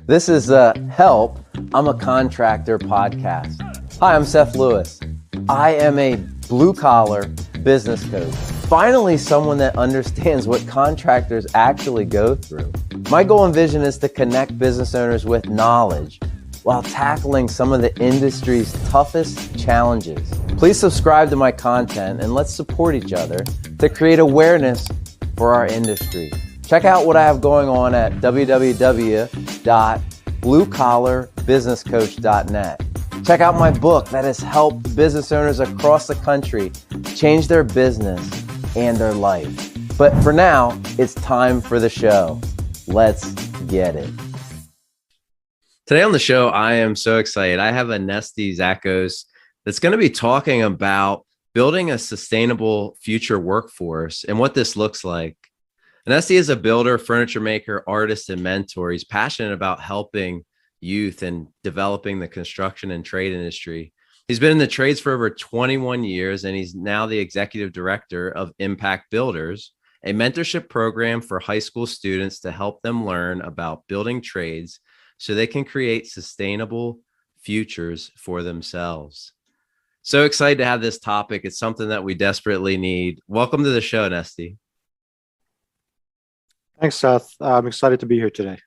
This is Help, I'm a Contractor podcast. Hi, I'm Seth Lewis. I am a blue-collar business coach. Finally, someone that understands what contractors actually go through. My goal and vision is to connect business owners with knowledge while tackling some of the industry's toughest challenges. Please subscribe to my content and let's support each other to create awareness for our industry. Check out what I have going on at www.bluecollarbusinesscoach.net. Check out my book that has helped business owners across the country change their business and their life. But for now, it's time for the show. Let's get it. Today on the show, I am so excited. I have Anesti Zakos that's going to be talking about building a sustainable future workforce and what this looks like. Anesti is a builder, furniture maker, artist, and mentor. He's passionate about helping youth and developing the construction and trade industry. He's been in the trades for over 21 years, and he's now the executive director of Impact Builders, a mentorship program for high school students to help them learn about building trades so they can create sustainable futures for themselves. So excited to have this topic. It's something that we desperately need. Welcome to the show, Anesti. Thanks, Seth. I'm excited to be here today.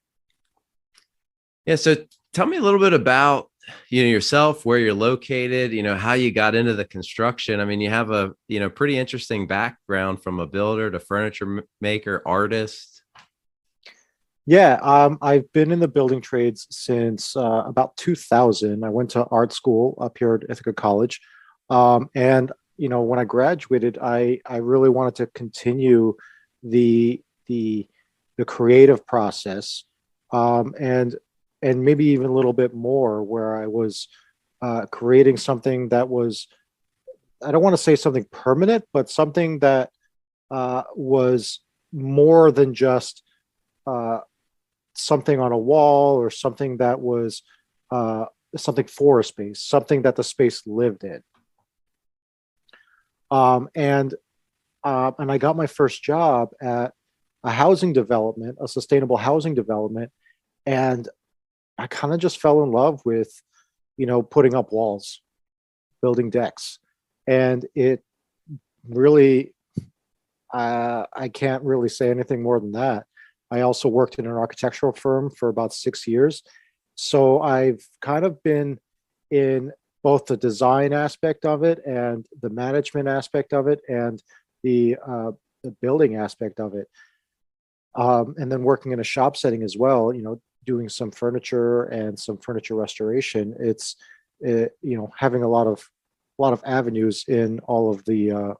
Yeah. So tell me a little bit about, yourself, where you're located, how you got into the construction. I mean, you have a, pretty interesting background from a builder to furniture maker, artist. Yeah, I've been in the building trades since about 2000. I went to art school up here at Ithaca College. And, when I graduated, I really wanted to continue the creative process, and maybe even a little bit more, where I was creating something that was, I don't want to say something permanent, but something that was more than just something on a wall, or something that was something for a space, something that the space lived in. And I got my first job at a housing development, a sustainable housing development. And I kind of just fell in love with, putting up walls, building decks. And it really, I can't really say anything more than that. I also worked in an architectural firm for about 6 years. So I've kind of been in both the design aspect of it and the management aspect of it and the building aspect of it. And then working in a shop setting as well, doing some furniture and some furniture restoration. It's, having a lot of avenues in all of the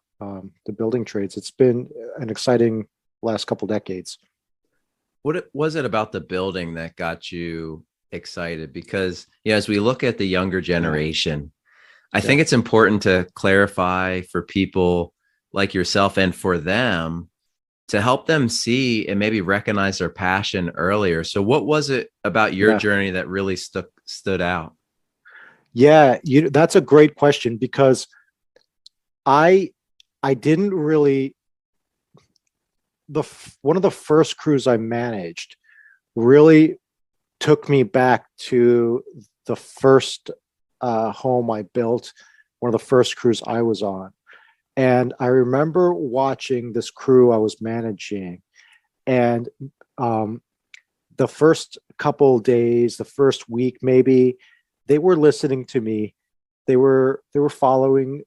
building trades. It's been an exciting last couple decades. What was it about the building that got you excited? Because, as we look at the younger generation, I think it's important to clarify for people like yourself and for them to help them see and maybe recognize their passion earlier. So what was it about your journey that really stood out? Yeah, that's a great question, because I didn't really, one of the first crews I managed really took me back to the first home I built, one of the first crews I was on. And I remember watching this crew I was managing, and the first couple days, the first week maybe, they were listening to me. They were following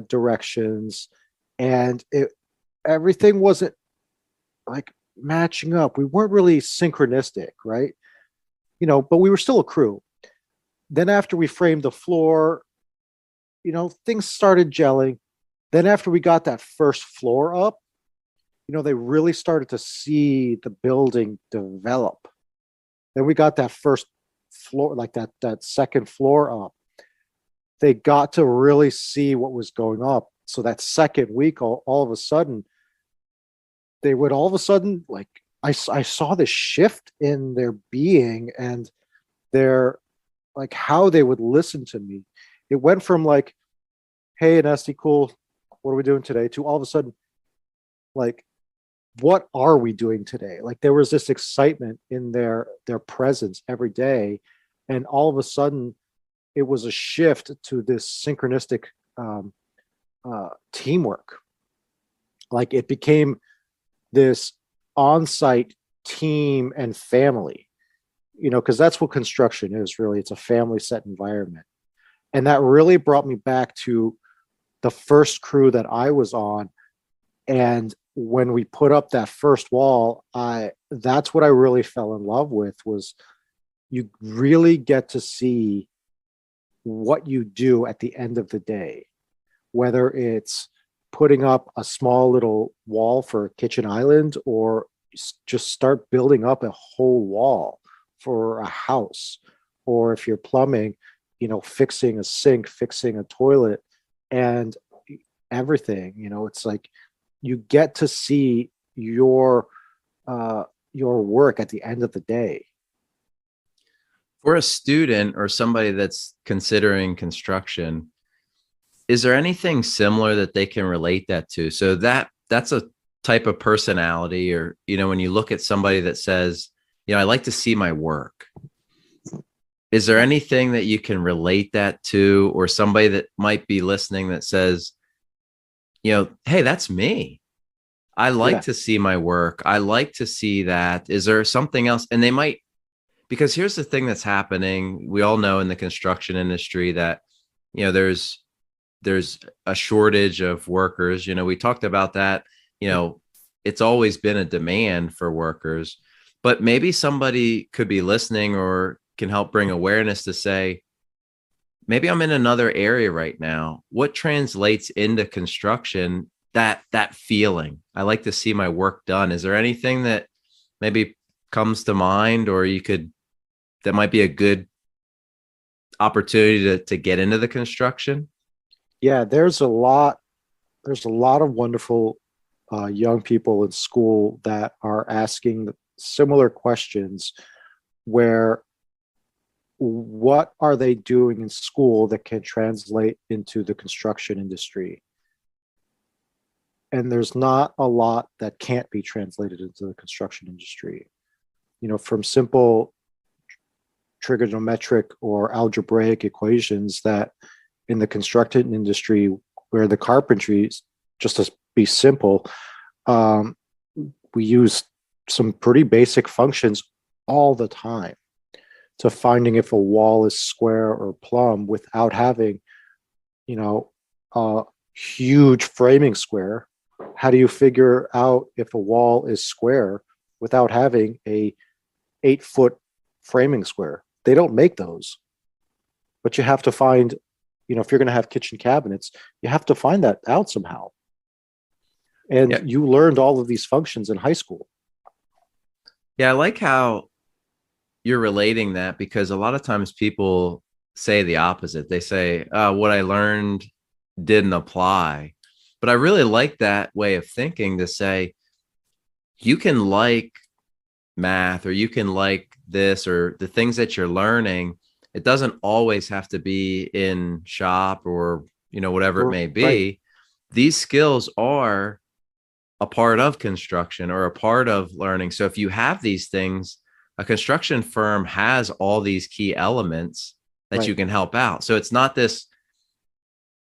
directions, and everything wasn't like matching up. We weren't really synchronistic, right? But we were still a crew. Then after we framed the floor, things started gelling. Then after we got that first floor up, they really started to see the building develop. Then we got that first floor, like that second floor up. They got to really see what was going up. So that second week, all of a sudden, they would all of a sudden, like, I saw this shift in their being and their, like, how they would listen to me. It went from like, hey, Anesti, cool, what are we doing today? To all of a sudden, like, what are we doing today? Like there was this excitement in their presence every day, and all of a sudden it was a shift to this synchronistic um, teamwork. Like it became this on-site team and family, because that's what construction is really. It's a family set environment. And that really brought me back to the first crew that I was on. And when we put up that first wall, that's what I really fell in love with, was you really get to see what you do at the end of the day, whether it's putting up a small little wall for a kitchen island, or just start building up a whole wall for a house, or if you're plumbing, fixing a sink, fixing a toilet, and everything. It's like you get to see your work at the end of the day. For a student or somebody that's considering construction, is there anything similar that they can relate that to? So that's a type of personality, or, when you look at somebody that says, I like to see my work. Is there anything that you can relate that to, or somebody that might be listening that says, hey, that's me. I like to see my work. I like to see that. Is there something else? And they might, because here's the thing that's happening. We all know in the construction industry that, there's a shortage of workers. We talked about that. It's always been a demand for workers, but maybe somebody could be listening or can help bring awareness to say, maybe I'm in another area right now. What translates into construction? That feeling. I like to see my work done. Is there anything that maybe comes to mind, or that might be a good opportunity to get into the construction? Yeah, there's a lot of wonderful young people in school that are asking similar questions, where what are they doing in school that can translate into the construction industry? And there's not a lot that can't be translated into the construction industry. From simple trigonometric or algebraic equations that in the construction industry, where the carpentry, just to be simple, we use some pretty basic functions all the time, to finding if a wall is square or plumb without having, a huge framing square. How do you figure out if a wall is square without having a 8-foot framing square? They don't make those, but you have to find, if you're going to have kitchen cabinets, you have to find that out somehow. And you learned all of these functions in high school. Yeah, I like how you're relating that, because a lot of times people say the opposite. They say, what I learned didn't apply. But I really like that way of thinking, to say you can like math, or you can like this, or the things that you're learning. It doesn't always have to be in shop, or, whatever it may be. Right. These skills are a part of construction, or a part of learning. So if you have these things, a construction firm has all these key elements that you can help out. So it's not this,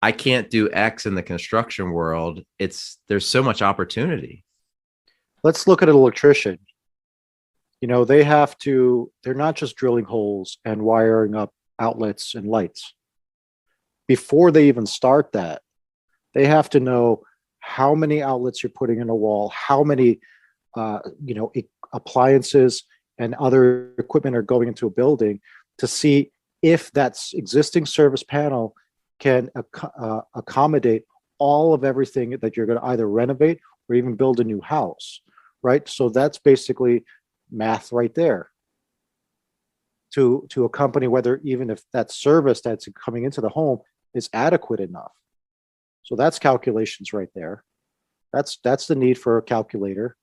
I can't do X in the construction world. There's so much opportunity. Let's look at an electrician. They're not just drilling holes and wiring up outlets and lights. Before they even start that, they have to know how many outlets you're putting in a wall, how many, appliances and other equipment are going into a building, to see if that existing service panel can accommodate all of everything that you're going to either renovate or even build a new house, right? So that's basically math right there, to accompany whether, even if that service that's coming into the home is adequate enough. So that's calculations right there. That's the need for a calculator.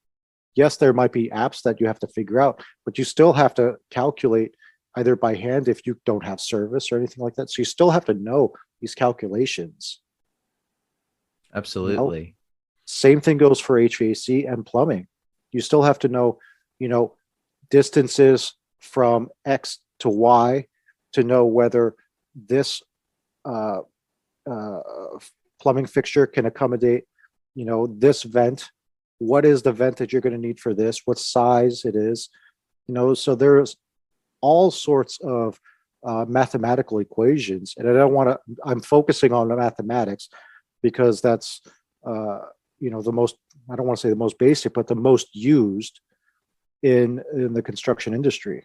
Yes, there might be apps that you have to figure out, but you still have to calculate either by hand if you don't have service or anything like that. So you still have to know these calculations. Absolutely. Same thing goes for HVAC and plumbing. You still have to know, distances from X to Y to know whether this uh, uh, plumbing fixture can accommodate, this vent. What is the vent that you're going to need for this? What size it is? So there's all sorts of mathematical equations, and I don't want to. I'm focusing on the mathematics because that's the most. I don't want to say the most basic, but the most used in the construction industry.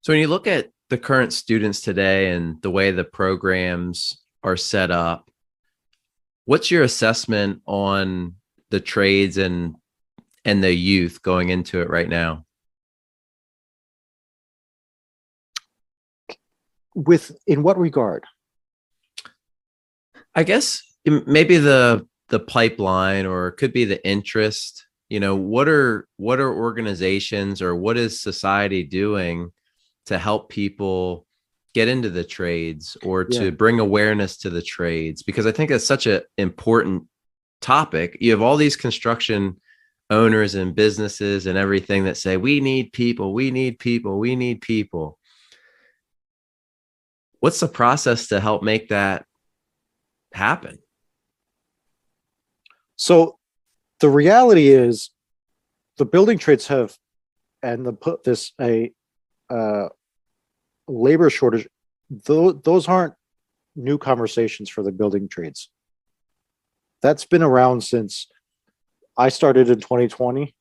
So when you look at the current students today and the way the programs are set up, what's your assessment on the trades and the youth going into it right now? In what regard? I guess maybe the pipeline, or it could be the interest. What are organizations, or what is society doing to help people get into the trades, or to bring awareness to the trades? Because I think that's such an important topic. You have all these construction owners and businesses and everything that say, we need people, we need people, we need people. What's the process to help make that happen? So the reality is the building trades have, and labor shortage, those aren't new conversations for the building trades. That's been around since I started in 2020.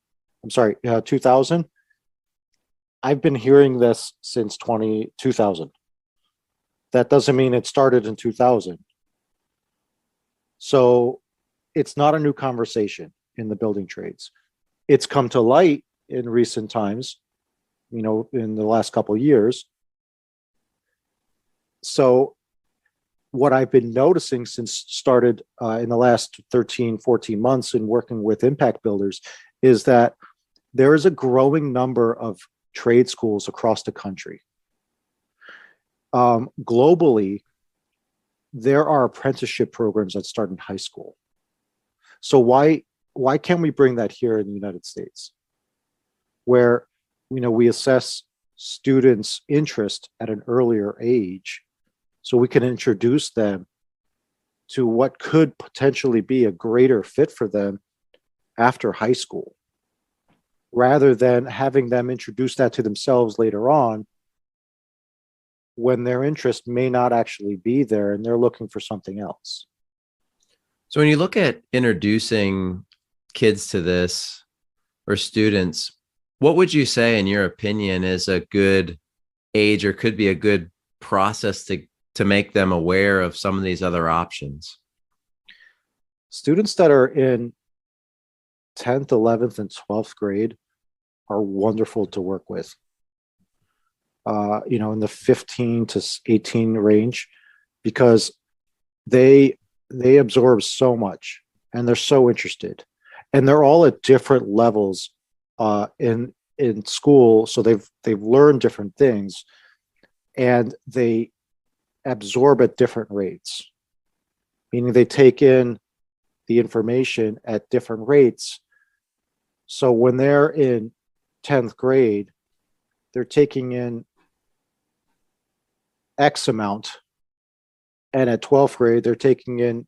2000. I've been hearing this since 2000. That doesn't mean it started in 2000. So it's not a new conversation in the building trades. It's come to light in recent times, in the last couple of years. So what I've been noticing since started in the last 13, 14 months in working with impact builders is that there is a growing number of trade schools across the country. Globally, there are apprenticeship programs that start in high school. So why can't we bring that here in the United States, where we assess students' interest at an earlier age, so we can introduce them to what could potentially be a greater fit for them after high school, rather than having them introduce that to themselves later on when their interest may not actually be there and they're looking for something else. So when you look at introducing kids to this, or students, what would you say, in your opinion, is a good age, or could be a good process to make them aware of some of these other options? Students that are in 10th, 11th, and 12th grade are wonderful to work with. In the 15 to 18 range, because they absorb so much and they're so interested, and they're all at different levels in school. So they've learned different things, and they absorb at different rates, meaning they take in the information at different rates. So when they're in 10th grade, they're taking in X amount, and at 12th grade, they're taking in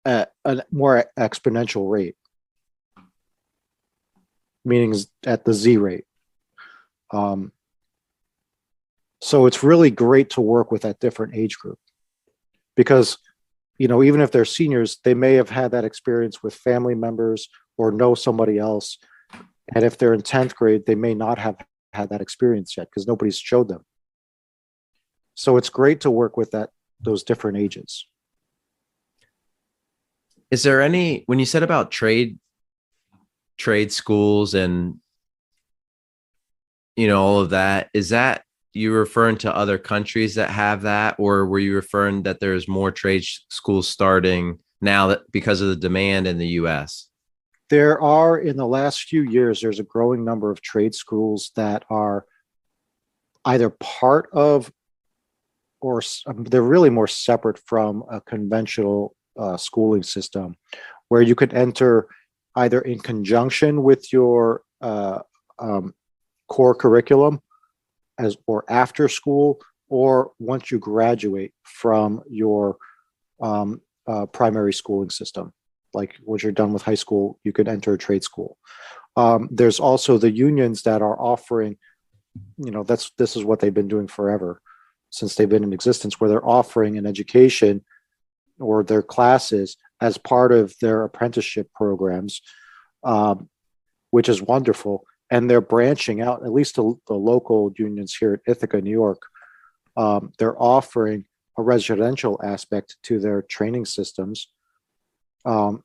at a more exponential rate, meaning at the Z rate. So it's really great to work with that different age group, because, even if they're seniors, they may have had that experience with family members or know somebody else. And if they're in 10th grade, they may not have had that experience yet because nobody's showed them. So it's great to work with those different ages. Is there any, when you said about trade schools and, all of that, is that you referring to other countries that have that, or were you referring that there's more trade schools starting now that because of the demand in the US? There are, in the last few years, there's a growing number of trade schools that are either part of, or they're really more separate from a conventional schooling system, where you could enter either in conjunction with your core curriculum or after school, or once you graduate from your primary schooling system. Like once you're done with high school, you could enter a trade school. There's also the unions that are offering, this is what they've been doing forever since they've been in existence, where they're offering an education or their classes as part of their apprenticeship programs, which is wonderful. And they're branching out, at least the local unions here in Ithaca, New York. They're offering a residential aspect to their training systems, even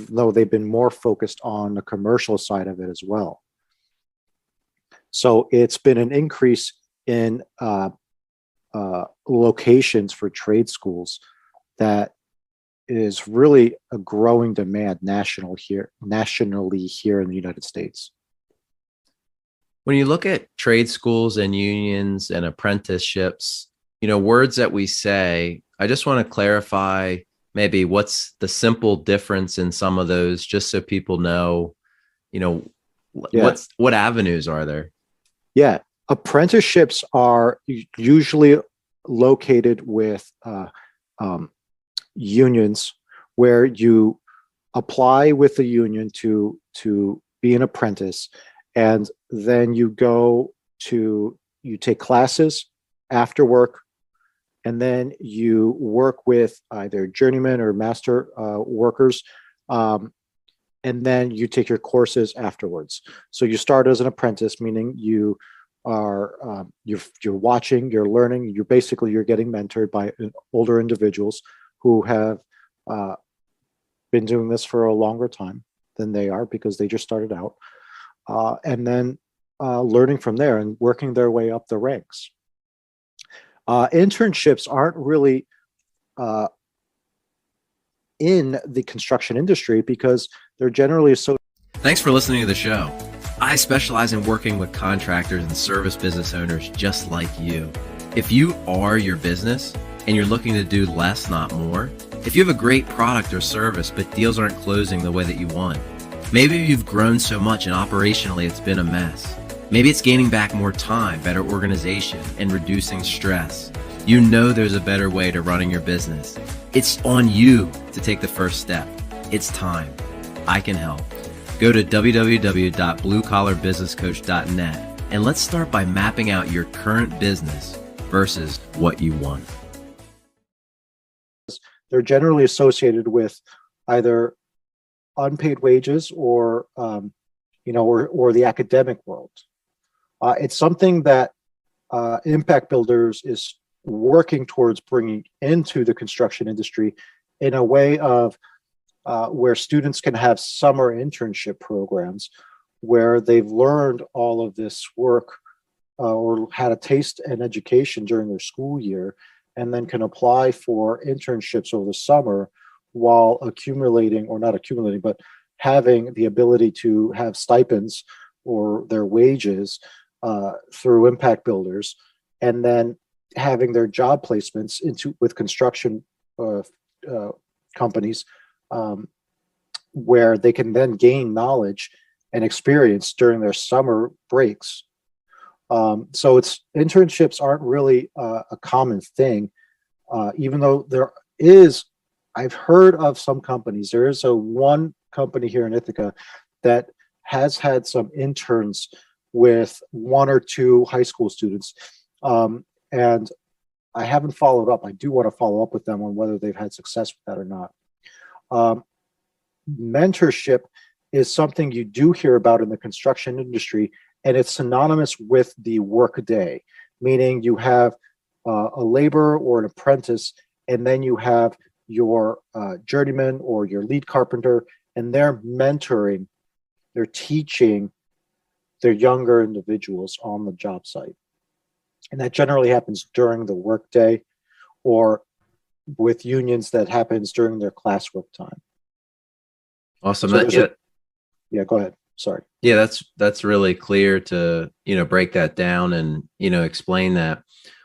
though they've been more focused on the commercial side of it as well. So it's been an increase in locations for trade schools that is really a growing demand nationally here in the United States. When you look at trade schools and unions and apprenticeships, words that we say, I just want to clarify maybe what's the simple difference in some of those, just so people know, what avenues are there? Yeah. Apprenticeships are usually located with unions, where you apply with the union to be an apprentice, and then you take classes after work, and then you work with either journeyman or master workers, and then you take your courses afterwards. So you start as an apprentice, meaning you are you're watching, you're learning, you're getting mentored by older individuals who have been doing this for a longer time than they are, because they just started out, and then learning from there and working their way up the ranks. Internships aren't really in the construction industry because they're generally so. Thanks for listening to the show. I specialize in working with contractors and service business owners just like you. If you are your business and you're looking to do less, not more, if you have a great product or service but deals aren't closing the way that you want, maybe you've grown so much and operationally it's been a mess. Maybe it's gaining back more time, better organization, and reducing stress. You know there's a better way to running your business. It's on you to take the first step. It's time. I can help. Go to www.bluecollarbusinesscoach.net and let's start by mapping out your current business versus what you want. They're generally associated with either unpaid wages or the academic world. It's something that Impact Builders is working towards bringing into the construction industry in a way of where students can have summer internship programs where they've learned all of this work or had a taste and education during their school year, and then can apply for internships over the summer while but having the ability to have stipends or their wages through Impact Builders, and then having their job placements with construction companies, where they can then gain knowledge and experience during their summer breaks. So internships aren't really a common thing, even though there is. I've heard of some companies. There is one company here in Ithaca that has had some interns with 1 or 2 high school students, and I haven't followed up. I do want to follow up with them on whether they've had success with that or not. Mentorship is something you do hear about in the construction industry, and it's synonymous with the work day, meaning you have a laborer or an apprentice, and then you have your journeyman or your lead carpenter, and they're mentoring, they're teaching their younger individuals on the job site. And that generally happens during the workday, or with unions that happens during their classwork time. Awesome. So yeah, go ahead. Sorry. Yeah, that's really clear to, break that down and, explain that.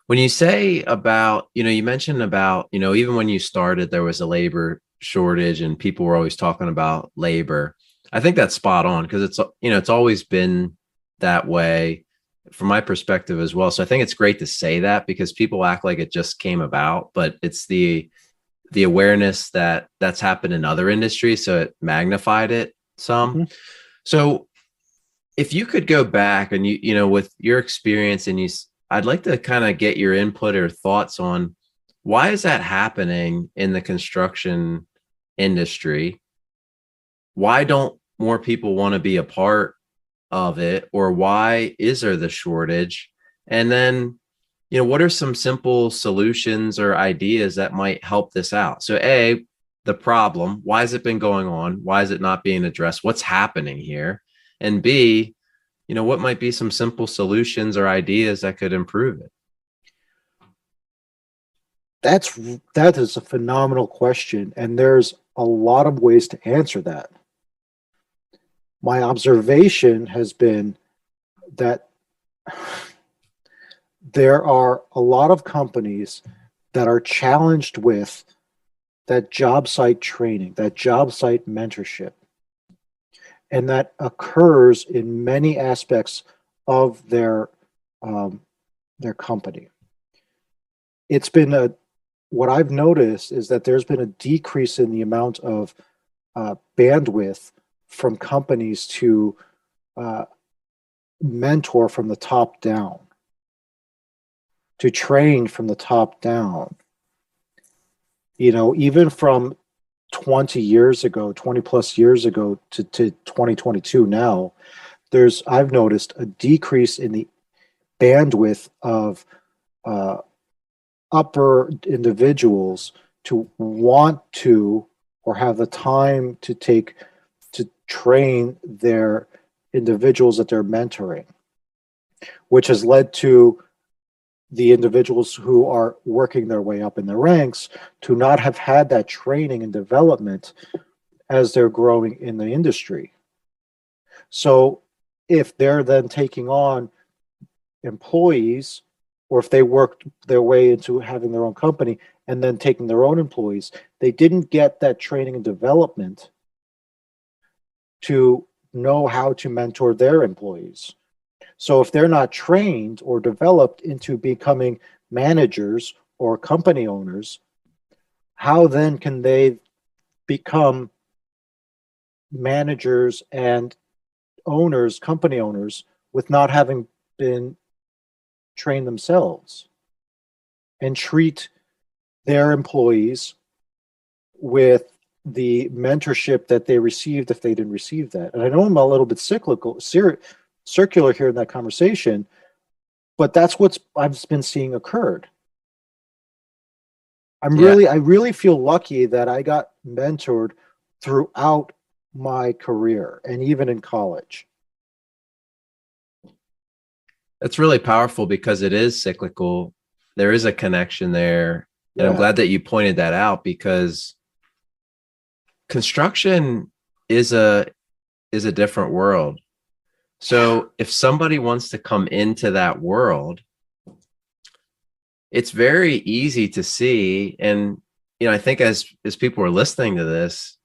When you say about, you mentioned about, even when you started, there was a labor shortage and people were always talking about labor. I think that's spot on, because it's, it's always been that way from my perspective as well. So I think it's great to say that, because people act like it just came about, but it's the awareness that that's happened in other industries. So it magnified it some. Mm-hmm. So if you could go back and with your experience, and I'd like to kind of get your input or thoughts on why is that happening in the construction industry? Why don't more people want to be a part of it, or why is there the shortage? And then, what are some simple solutions or ideas that might help this out? So A, the problem, why has it been going on? Why is it not being addressed? What's happening here? And B, what might be some simple solutions or ideas that could improve it? That is a phenomenal question, and there's a lot of ways to answer that. My observation has been that there are a lot of companies that are challenged with that job site training, that job site mentorship, and that occurs in many aspects of their company. It's been what I've noticed is that there's been a decrease in the amount of bandwidth from companies to mentor from the top down, to train from the top down. Even from 20 plus years ago to 2022 now, I've noticed a decrease in the bandwidth of upper individuals to want to, or have the time to train their individuals that they're mentoring, which has led to the individuals who are working their way up in the ranks to not have had that training and development as they're growing in the industry. So if they're then taking on employees, or if they worked their way into having their own company and then taking their own employees, they didn't get that training and development to know how to mentor their employees. So if they're not trained or developed into becoming managers or company owners, how then can they become managers and owners, company owners, with not having been trained themselves, and treat their employees with the mentorship that they received if they didn't receive that? And I know I'm a little bit circular here in that conversation, but that's what I've been seeing occurred. I really feel lucky that I got mentored throughout my career and even in college. That's really powerful, because it is cyclical. There is a connection there. And I'm glad that you pointed that out, because construction is a different world. So if somebody wants to come into that world, it's very easy to see. And, I think as people are listening to this,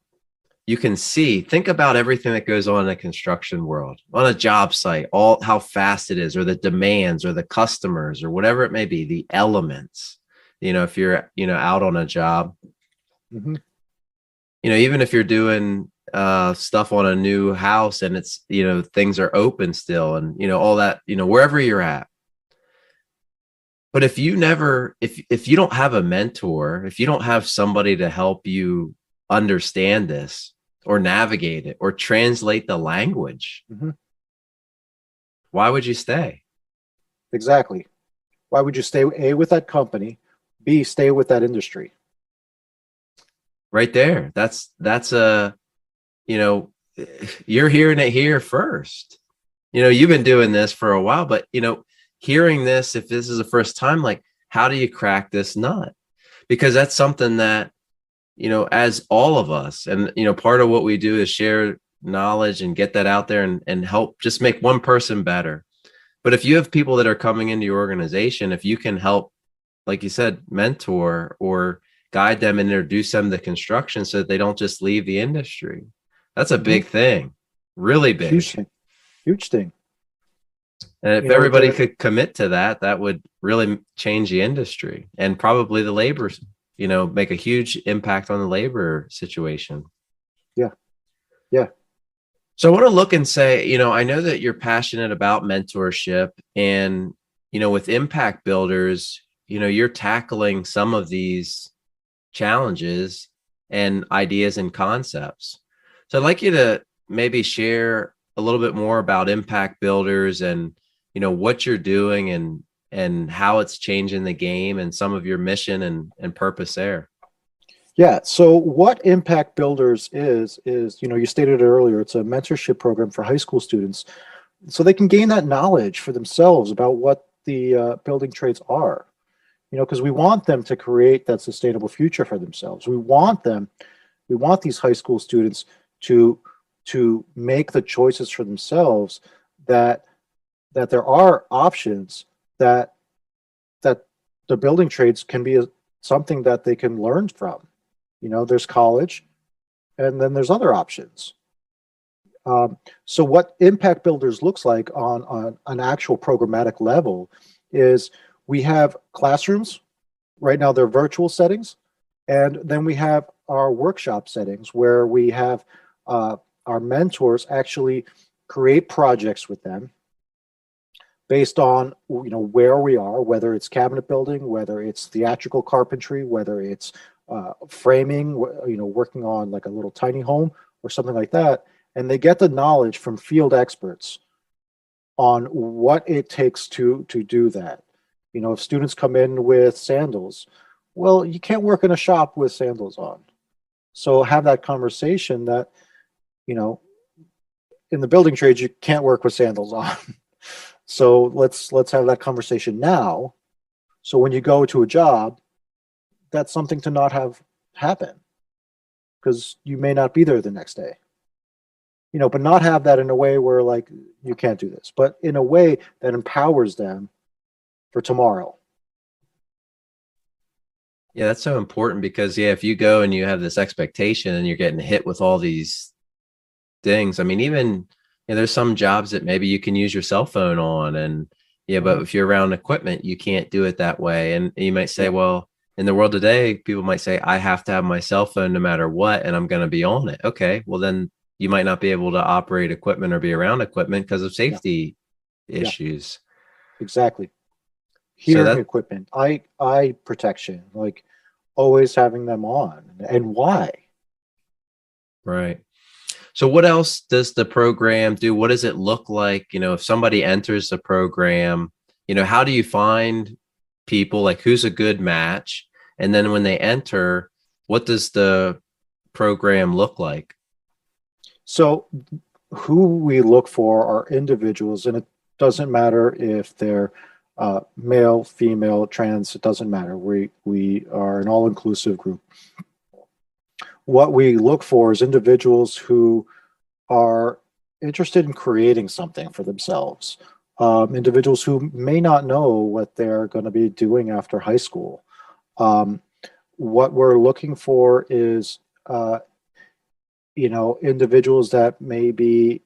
you can think about everything that goes on in a construction world, on a job site, all how fast it is, or the demands, or the customers, or whatever it may be, the elements, if you're, out on a job, mm-hmm. Even if you're doing stuff on a new house and it's, things are open still, and, all that, wherever you're at. But if you don't have a mentor, if you don't have somebody to help you understand this, or navigate it, or translate the language, mm-hmm. why would you stay? Exactly. Why would you stay A, with that company, B, stay with that industry? Right there. That's you're hearing it here first. You've been doing this for a while, but hearing this, if this is the first time, like, how do you crack this nut? Because that's something that, as all of us, and, part of what we do is share knowledge and get that out there, and help just make one person better. But if you have people that are coming into your organization, if you can help, like you said, mentor or guide them and introduce them to construction so that they don't just leave the industry, that's a big thing. really big. Huge thing. Huge thing. And if everybody could commit to that, that would really change the industry and probably the labor, make a huge impact on the labor situation. Yeah. Yeah. So I want to look and say, I know that you're passionate about mentorship and, with impact builders, you're tackling some of these challenges and ideas and concepts. So I'd like you to maybe share a little bit more about impact builders and, what you're doing and how it's changing the game and some of your mission and purpose there. Yeah. So what Impact Builders is, you stated it earlier, it's a mentorship program for high school students so they can gain that knowledge for themselves about what the building trades are, because we want them to create that sustainable future for themselves. We want these high school students to make the choices for themselves that there are options that the building trades can be something that they can learn from. There's college, and then there's other options. So what Impact Builders looks like on an actual programmatic level is we have classrooms. Right now they're virtual settings. And then we have our workshop settings where we have our mentors actually create projects with them based on where we are, whether it's cabinet building, whether it's theatrical carpentry, whether it's framing, working on like a little tiny home or something like that. And they get the knowledge from field experts on what it takes to do that. If students come in with sandals, well, you can't work in a shop with sandals on. So have that conversation that, in the building trades, you can't work with sandals on. So let's have that conversation now. So when you go to a job, that's something to not have happen because you may not be there the next day. But not have that in a way where like you can't do this, but in a way that empowers them for tomorrow. Yeah, that's so important because if you go and you have this expectation and you're getting hit with all these things, I mean, even there's some jobs that maybe you can use your cell phone on and but if you're around equipment, you can't do it that way. And you might say, well, in the world today, people might say, I have to have my cell phone no matter what, and I'm going to be on it. Okay, well then you might not be able to operate equipment or be around equipment because of safety issues. Exactly. Hearing equipment, eye protection, like always having them on, and why? Right. So what else does the program do? What does it look like? If somebody enters the program, how do you find people? Like who's a good match? And then when they enter, what does the program look like? So who we look for are individuals, and it doesn't matter if they're male, female, trans, it doesn't matter. We are an all-inclusive group. What we look for is individuals who are interested in creating something for themselves. Individuals who may not know what they're going to be doing after high school. What we're looking for is individuals that may be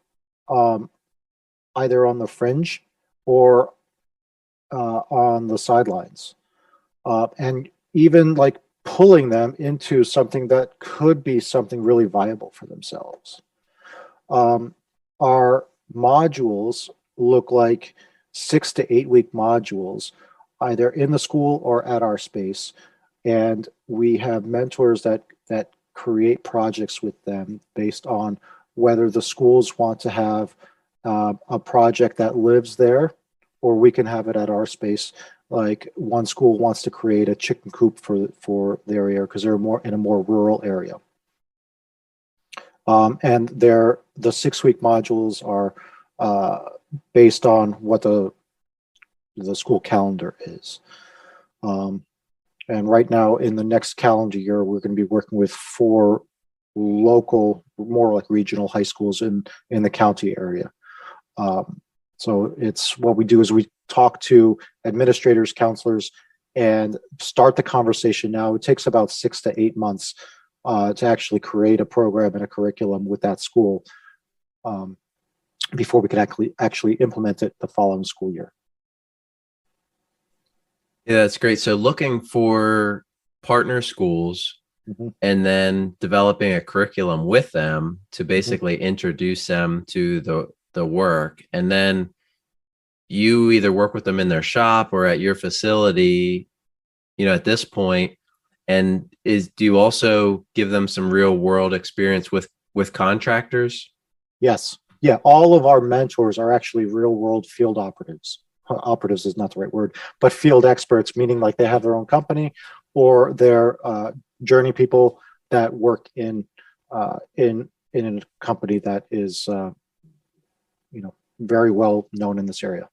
either on the fringe or on the sidelines, and even like pulling them into something that could be something really viable for themselves. Our modules look like 6 to 8 week modules, either in the school or at our space, and we have mentors that create projects with them based on whether the schools want to have a project that lives there, or we can have it at our space. Like one school wants to create a chicken coop for their area because they're in a more rural area. And the 6 week modules are based on what the school calendar is. And right now in the next calendar year, we're going to be working with 4 local, more like regional high schools in the county area. So it's what we do is we talk to administrators, counselors, and start the conversation now. It takes about 6 to 8 months to actually create a program and a curriculum with that school. before we could actually implement it the following school year. Yeah, that's great. So looking for partner schools and then developing a curriculum with them to basically introduce them to the work. And then you either work with them in their shop or at your facility, at this point. And do you also give them some real world experience with contractors? Yes. Yeah. All of our mentors are actually real world field operatives. Operatives is not the right word, but field experts, meaning like they have their own company or they're journey people that work in a company that is, very well known in this area.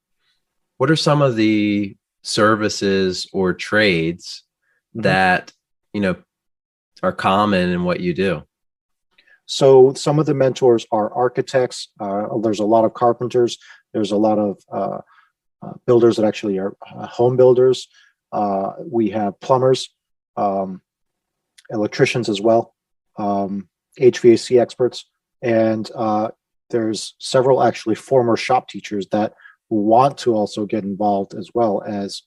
What are some of the services or trades that, are common in what you do? So some of the mentors are architects. There's a lot of carpenters. There's a lot of builders that actually are home builders. We have plumbers, electricians as well, HVAC experts, and there's several actually former shop teachers that want to also get involved as well as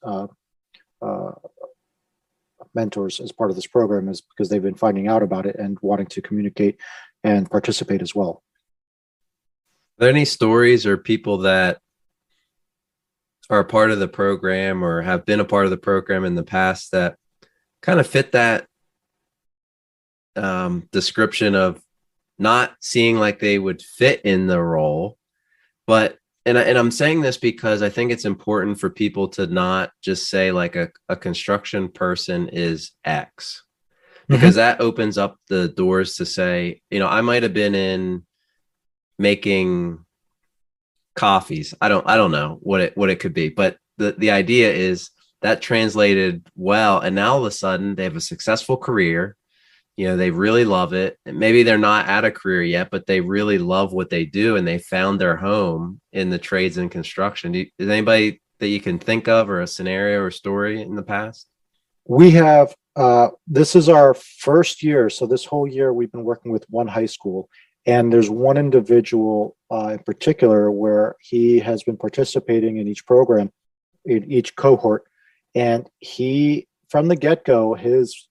mentors as part of this program, is because they've been finding out about it and wanting to communicate and participate as well. Are there any stories or people that are a part of the program or have been a part of the program in the past that kind of fit that description of not seeing like they would fit in the role, but and I'm saying this because I think it's important for people to not just say like a construction person is X, because that opens up the doors to say, I might have been in making coffees. I don't know what it could be, but the idea is that translated well, and now all of a sudden they have a successful career. They really love it. And maybe they're not at a career yet, but they really love what they do, and they found their home in the trades and construction. Is anybody that you can think of, or a scenario or story in the past? We have, this is our first year. So this whole year we've been working with one high school, and there's one individual in particular where he has been participating in each program, in each cohort. And he, from the get-go, his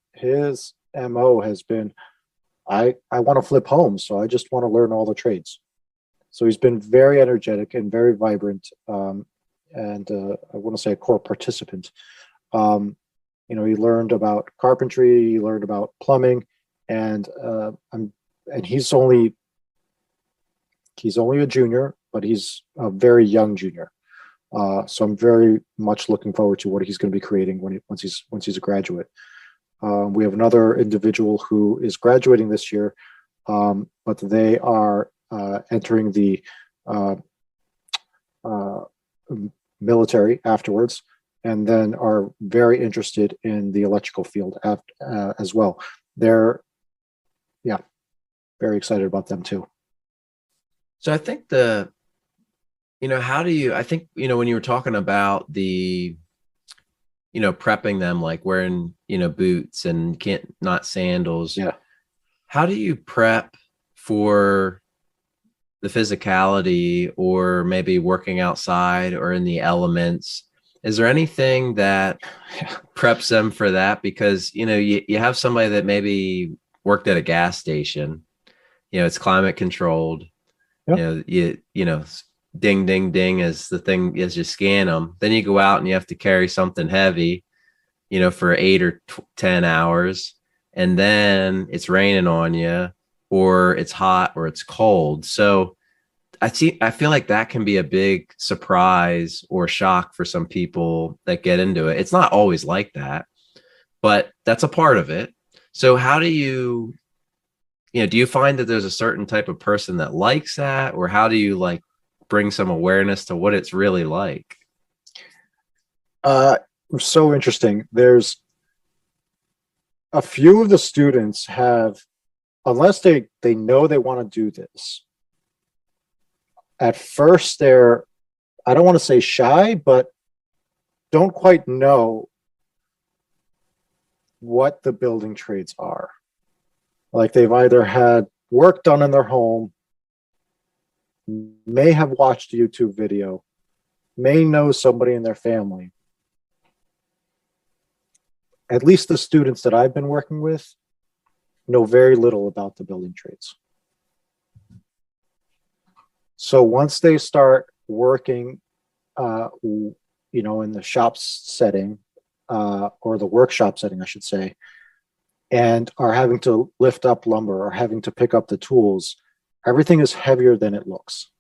MO has been, I want to flip homes, so I just want to learn all the trades. So he's been very energetic and very vibrant, and I want to say a core participant. He learned about carpentry, he learned about plumbing, and he's only a junior, but he's a very young junior. So I'm very much looking forward to what he's going to be creating once he's a graduate. We have another individual who is graduating this year, but they are entering the military afterwards, and then are very interested in the electrical field as well. They're, very excited about them too. So I think when you were talking about the, prepping them, like wearing, boots and not sandals. Yeah. How do you prep for the physicality, or maybe working outside or in the elements? Is there anything that preps them for that? Because, you have somebody that maybe worked at a gas station, it's climate controlled, Yep. Ding, ding, ding as the thing, as you scan them. Then you go out and you have to carry something heavy, for 8 or 10 hours. And then it's raining on you, or it's hot, or it's cold. So I feel like that can be a big surprise or shock for some people that get into it. It's not always like that, but that's a part of it. So how do you, do you find that there's a certain type of person that likes that, or how do you like bring some awareness to what it's really like? So interesting. There's a few of the students have, unless they know they want to do this, at first they're, I don't want to say shy, but don't quite know what the building trades are. Like they've either had work done in their home, may have watched a YouTube video, may know somebody in their family. At least the students that I've been working with know very little about the building trades. So once they start working, in the shop setting, or the workshop setting, I should say, and are having to lift up lumber or having to pick up the tools, everything is heavier than it looks.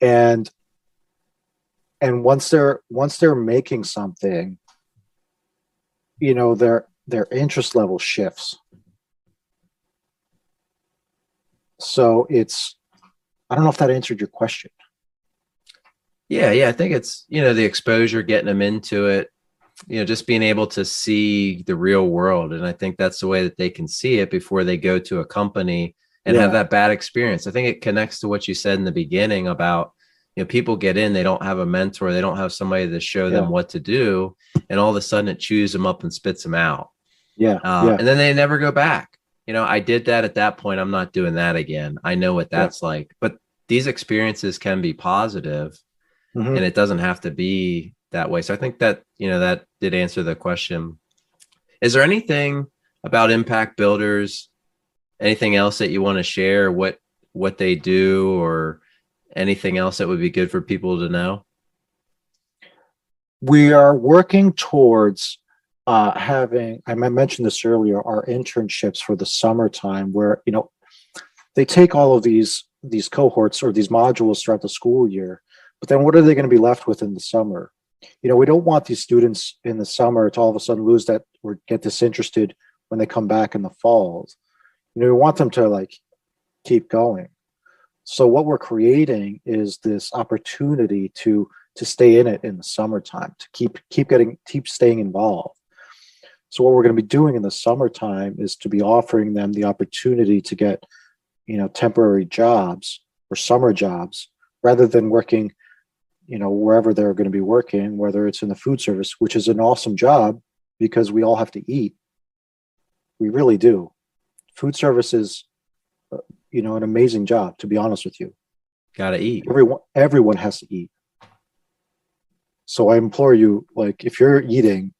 And once they're making something, their interest level shifts. So I don't know if that answered your question. Yeah. I think it's, the exposure, getting them into it, just being able to see the real world. And I think that's the way that they can see it before they go to a company and have that bad experience. I think it connects to what you said in the beginning about, people get in, they don't have a mentor, they don't have somebody to show them what to do. And all of a sudden it chews them up and spits them out. And then they never go back. I did that at that point. I'm not doing that again. I know what that's like, but these experiences can be positive. And it doesn't have to be that way. So I think that, that did answer the question. Is there anything about impact builders, anything else that you want to share, what they do, or anything else that would be good for people to know? We are working towards having, I mentioned this earlier, our internships for the summertime, where, they take all of these cohorts or these modules throughout the school year. But then what are they going to be left with in the summer? We don't want these students in the summer to all of a sudden lose that or get disinterested when they come back in the fall. We want them to keep going. So what we're creating is this opportunity to stay in it in the summertime, to keep staying involved. So what we're going to be doing in the summertime is to be offering them the opportunity to get, temporary jobs or summer jobs, rather than working wherever they're going to be working, whether it's in the food service, which is an awesome job because we all have to eat. We really do. Food service is, an amazing job, to be honest with you. Gotta eat. Everyone has to eat. So I implore you, if you're eating,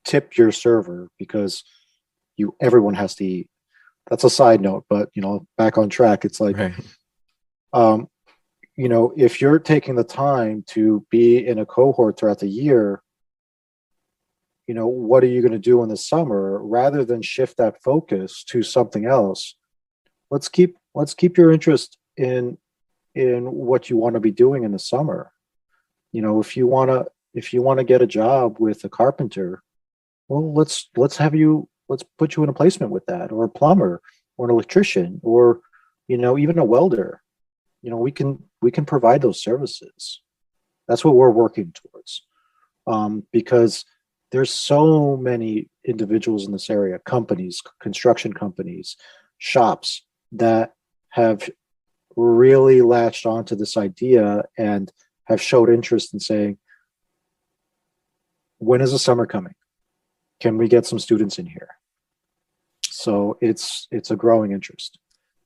tip your server, because everyone has to eat. That's a side note, but back on track. It's right. If you're taking the time to be in a cohort throughout the year, what are you going to do in the summer? Rather than shift that focus to something else, let's keep your interest in what you want to be doing in the summer. If you want to get a job with a carpenter, well, let's put you in a placement with that, or a plumber, or an electrician, or even a welder. We can provide those services. That's what we're working towards, because there's so many individuals in this area, companies, construction companies, shops that have really latched onto this idea and have showed interest in saying, when is the summer coming? Can we get some students in here? So it's a growing interest.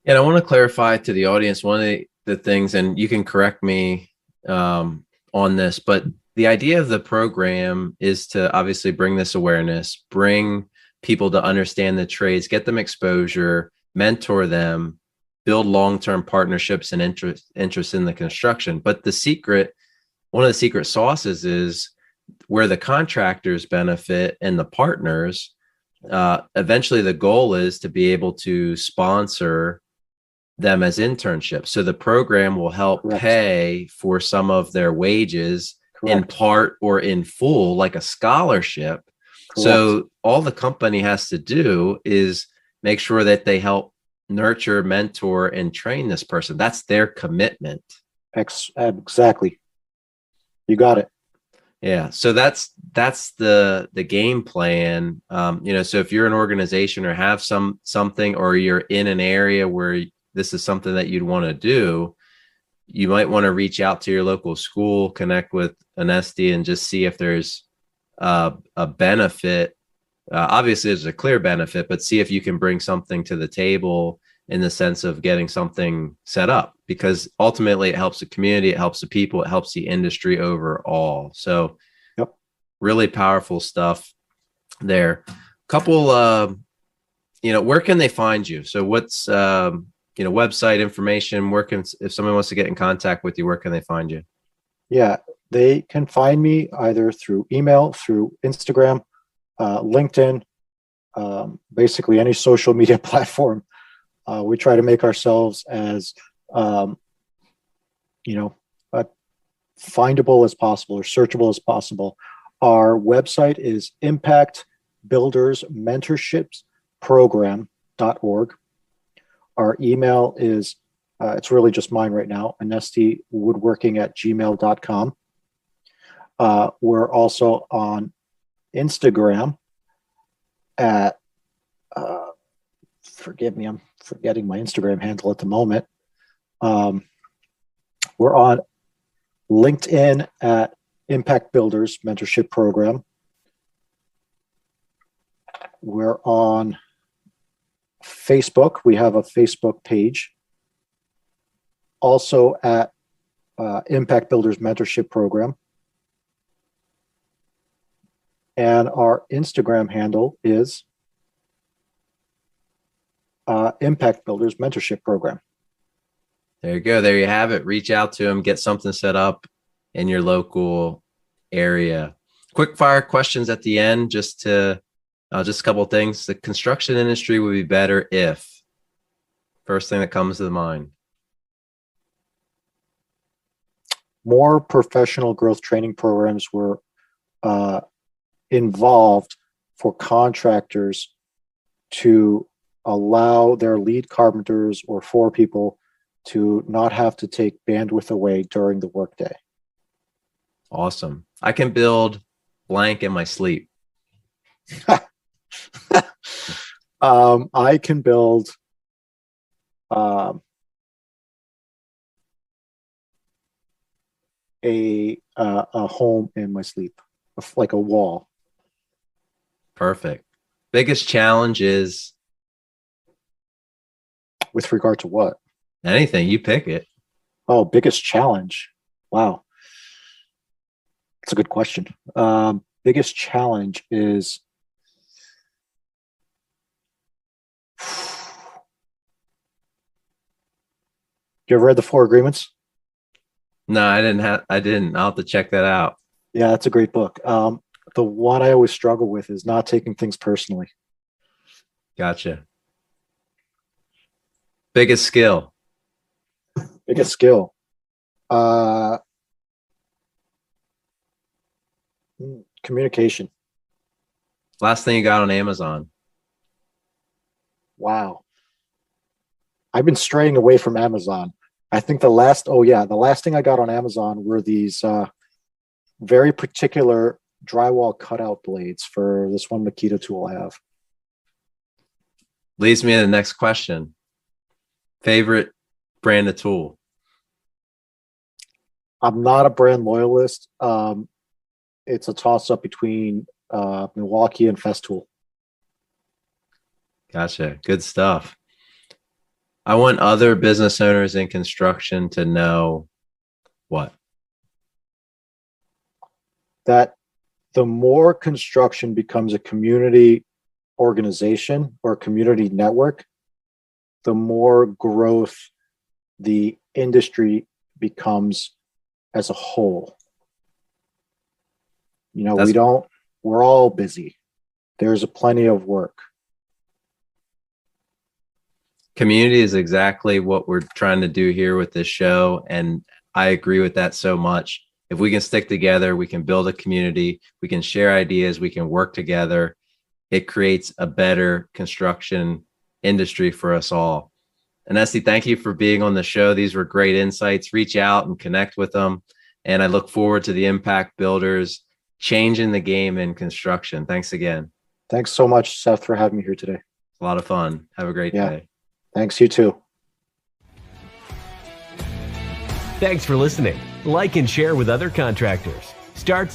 And I want to clarify to the audience, one of the things, and you can correct me on this, but the idea of the program is to obviously bring this awareness, bring people to understand the trades, get them exposure, mentor them, build long-term partnerships and interest in the construction. But one of the secret sauces is where the contractors benefit and the partners. Eventually the goal is to be able to sponsor them as internships. So the program will help pay for some of their wages in part or in full, like a scholarship. So all the company has to do is make sure that they help nurture, mentor, and train this person. That's their commitment. Exactly. You got it. Yeah. So that's the game plan. So if you're an organization or have something, or you're in an area where this is something that you'd want to do, you might want to reach out to your local school, connect with Anesti, and just see if there's a benefit. Obviously there's a clear benefit, but see if you can bring something to the table in the sense of getting something set up, because ultimately it helps the community, it helps the people, it helps the industry overall. So Yep. really powerful stuff there. Couple, where can they find you? So what's, website information, if someone wants to get in contact with you, where can they find you? Yeah, they can find me either through email, through Instagram, LinkedIn, basically any social media platform. We try to make ourselves as, findable as possible or searchable as possible. Our website is impactbuildersmentorshipsprogram.org. Our email is, it's really just mine right now, anestiwoodworking@gmail.com. We're also on Instagram at, forgive me, I'm forgetting my Instagram handle at the moment. We're on LinkedIn at Impact Builders Mentorship Program. We're on Facebook. We have a Facebook page. Also at Impact Builders Mentorship Program. And our Instagram handle is Impact Builders Mentorship Program. There you go. There you have it. Reach out to them, get something set up in your local area. Quick fire questions at the end, just a couple of things. The construction industry would be better if, first thing that comes to the mind. More professional growth training programs were involved for contractors to allow their lead carpenters or forepeople to not have to take bandwidth away during the workday. Awesome. I can build blank in my sleep. I can build a home in my sleep, like a wall. Perfect. Biggest challenge is? With regard to what? Anything, you pick it. Oh, biggest challenge. Wow. That's a good question. Biggest challenge is you ever read the Four Agreements? No, I didn't. I'll have to check that out. Yeah, that's a great book. The one I always struggle with is not taking things personally. Gotcha. Biggest skill? Biggest skill. Communication. Last thing you got on Amazon? Wow. I've been straying away from Amazon. I think the last thing I got on Amazon were these very particular drywall cutout blades for this one Makita tool I have. Leads me to the next question. Favorite brand of tool? I'm not a brand loyalist. It's a toss-up between Milwaukee and Festool. Gotcha. Good stuff. I want other business owners in construction to know what? That the more construction becomes a community organization or community network, the more growth the industry becomes as a whole. We're all busy. There's plenty of work. Community is exactly what we're trying to do here with this show. And I agree with that so much. If we can stick together, we can build a community, we can share ideas, we can work together. It creates a better construction industry for us all. Anesti, thank you for being on the show. These were great insights. Reach out and connect with them. And I look forward to the Impact Builders changing the game in construction. Thanks again. Thanks so much, Seth, for having me here today. A lot of fun. Have a great day. Thanks, you too. Thanks for listening. Like and share with other contractors. Start